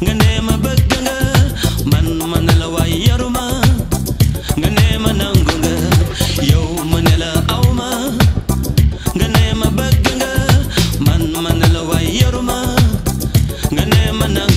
nga ne ma bëgg nga man ma ne la waay yaruma nga ne ma nangu nga yow ma ne la awma nga ne ma bëgg nga man ma ne la waay yaruma nga ne ma nangu